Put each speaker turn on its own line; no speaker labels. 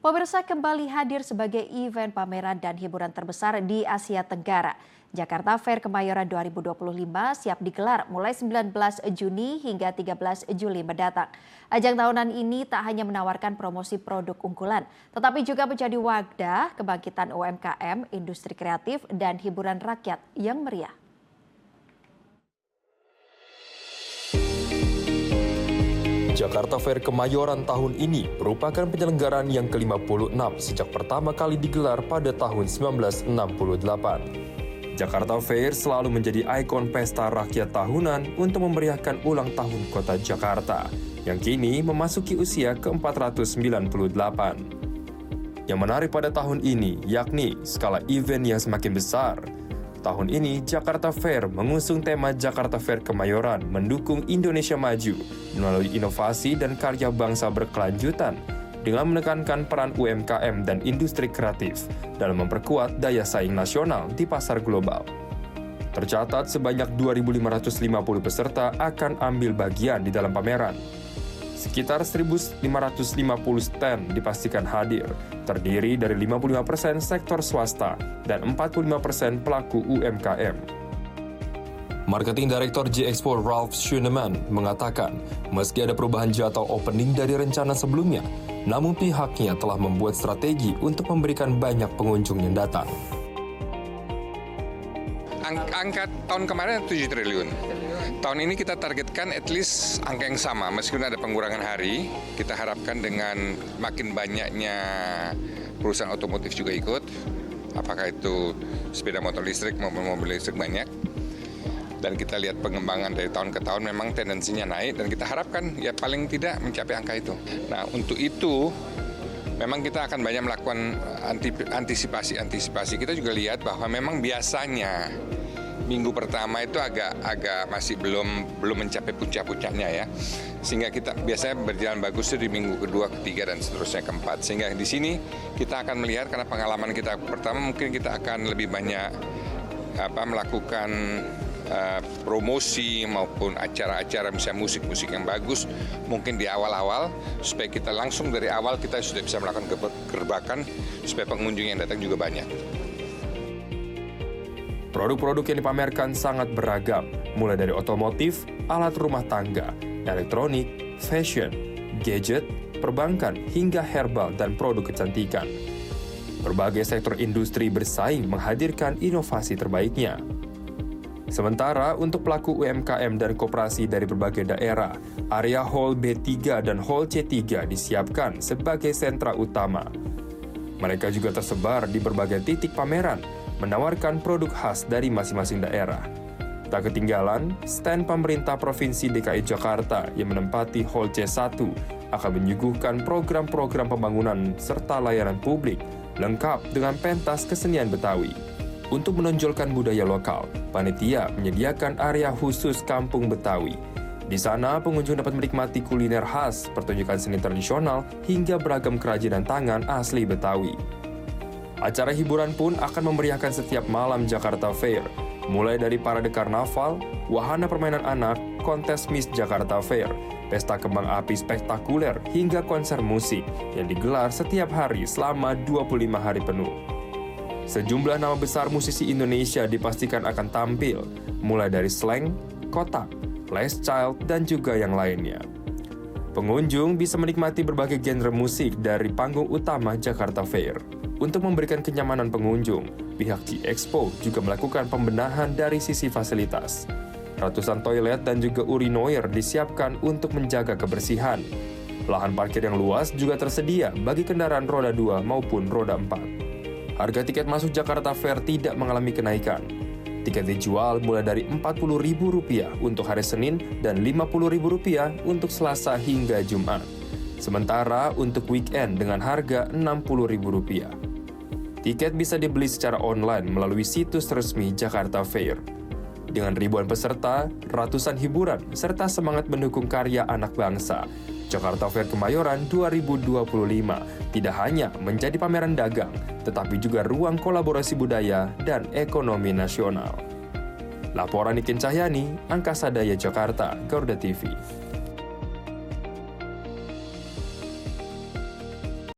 Pemirsa kembali hadir sebagai event pameran dan hiburan terbesar di Asia Tenggara. Jakarta Fair Kemayoran 2025 siap digelar mulai 19 Juni hingga 13 Juli mendatang. Ajang tahunan ini tak hanya menawarkan promosi produk unggulan, tetapi juga menjadi wadah kebangkitan UMKM, industri kreatif, dan hiburan rakyat yang meriah.
Jakarta Fair Kemayoran tahun ini merupakan penyelenggaraan yang ke-56 sejak pertama kali digelar pada tahun 1968. Jakarta Fair selalu menjadi ikon pesta rakyat tahunan untuk memeriahkan ulang tahun kota Jakarta, yang kini memasuki usia ke-498. Yang menarik pada tahun ini yakni skala event yang semakin besar. Tahun ini, Jakarta Fair mengusung tema Jakarta Fair Kemayoran mendukung Indonesia Maju melalui inovasi dan karya bangsa berkelanjutan dengan menekankan peran UMKM dan industri kreatif dalam memperkuat daya saing nasional di pasar global. Tercatat sebanyak 2.550 peserta akan ambil bagian di dalam pameran. Sekitar 1.550 stand dipastikan hadir, terdiri dari 55% sektor swasta dan 45% pelaku UMKM. Marketing Director J-Expo Ralph Schoenemann mengatakan, meski ada perubahan jadwal opening dari rencana sebelumnya, namun pihaknya telah membuat strategi untuk memberikan banyak pengunjung yang datang.
Angka tahun kemarin 7 triliun. Tahun ini kita targetkan at least angka yang sama, meskipun ada pengurangan hari. Kita harapkan dengan makin banyaknya perusahaan otomotif juga ikut, apakah itu sepeda motor listrik maupun mobil listrik banyak. Dan kita lihat pengembangan dari tahun ke tahun memang tendensinya naik, dan kita harapkan ya paling tidak mencapai angka itu. Nah, untuk itu memang kita akan banyak melakukan antisipasi. Kita juga lihat bahwa memang biasanya minggu pertama itu agak masih belum mencapai puncak-puncaknya ya. Sehingga kita biasanya berjalan bagus di minggu kedua, ketiga, dan seterusnya keempat. Sehingga di sini kita akan melihat, karena pengalaman kita pertama mungkin kita akan lebih banyak melakukan promosi maupun acara-acara misalnya musik-musik yang bagus mungkin di awal-awal, supaya kita langsung dari awal kita sudah bisa melakukan gerbakan supaya pengunjung yang datang juga banyak.
Produk-produk yang dipamerkan sangat beragam, mulai dari otomotif, alat rumah tangga, elektronik, fashion, gadget, perbankan, hingga herbal dan produk kecantikan. Berbagai sektor industri bersaing menghadirkan inovasi terbaiknya. Sementara untuk pelaku UMKM dan koperasi dari berbagai daerah, area Hall B3 dan Hall C3 disiapkan sebagai sentra utama. Mereka juga tersebar di berbagai titik pameran, menawarkan produk khas dari masing-masing daerah. Tak ketinggalan, stand pemerintah Provinsi DKI Jakarta yang menempati Hall C1 akan menyuguhkan program-program pembangunan serta layanan publik lengkap dengan pentas kesenian Betawi. Untuk menonjolkan budaya lokal, panitia menyediakan area khusus Kampung Betawi. Di sana, pengunjung dapat menikmati kuliner khas, pertunjukan seni tradisional, hingga beragam kerajinan tangan asli Betawi. Acara hiburan pun akan memeriahkan setiap malam Jakarta Fair, mulai dari parade karnaval, wahana permainan anak, kontes Miss Jakarta Fair, pesta kembang api spektakuler, hingga konser musik yang digelar setiap hari selama 25 hari penuh. Sejumlah nama besar musisi Indonesia dipastikan akan tampil, mulai dari Slank, Kotak, Last Child, dan juga yang lainnya. Pengunjung bisa menikmati berbagai genre musik dari panggung utama Jakarta Fair. Untuk memberikan kenyamanan pengunjung, pihak J-Expo juga melakukan pembenahan dari sisi fasilitas. Ratusan toilet dan juga urinoir disiapkan untuk menjaga kebersihan. Lahan parkir yang luas juga tersedia bagi kendaraan roda 2 maupun roda 4. Harga tiket masuk Jakarta Fair tidak mengalami kenaikan. Tiket dijual mulai dari Rp40.000 untuk hari Senin dan Rp50.000 untuk Selasa hingga Jumat. Sementara untuk weekend dengan harga Rp60.000. Tiket bisa dibeli secara online melalui situs resmi Jakarta Fair. Dengan ribuan peserta, ratusan hiburan, serta semangat mendukung karya anak bangsa, Jakarta Fair Kemayoran 2025 tidak hanya menjadi pameran dagang, tetapi juga ruang kolaborasi budaya dan ekonomi nasional. Laporan Niken Cahyani, Angkasa Daya Jakarta, Garuda TV.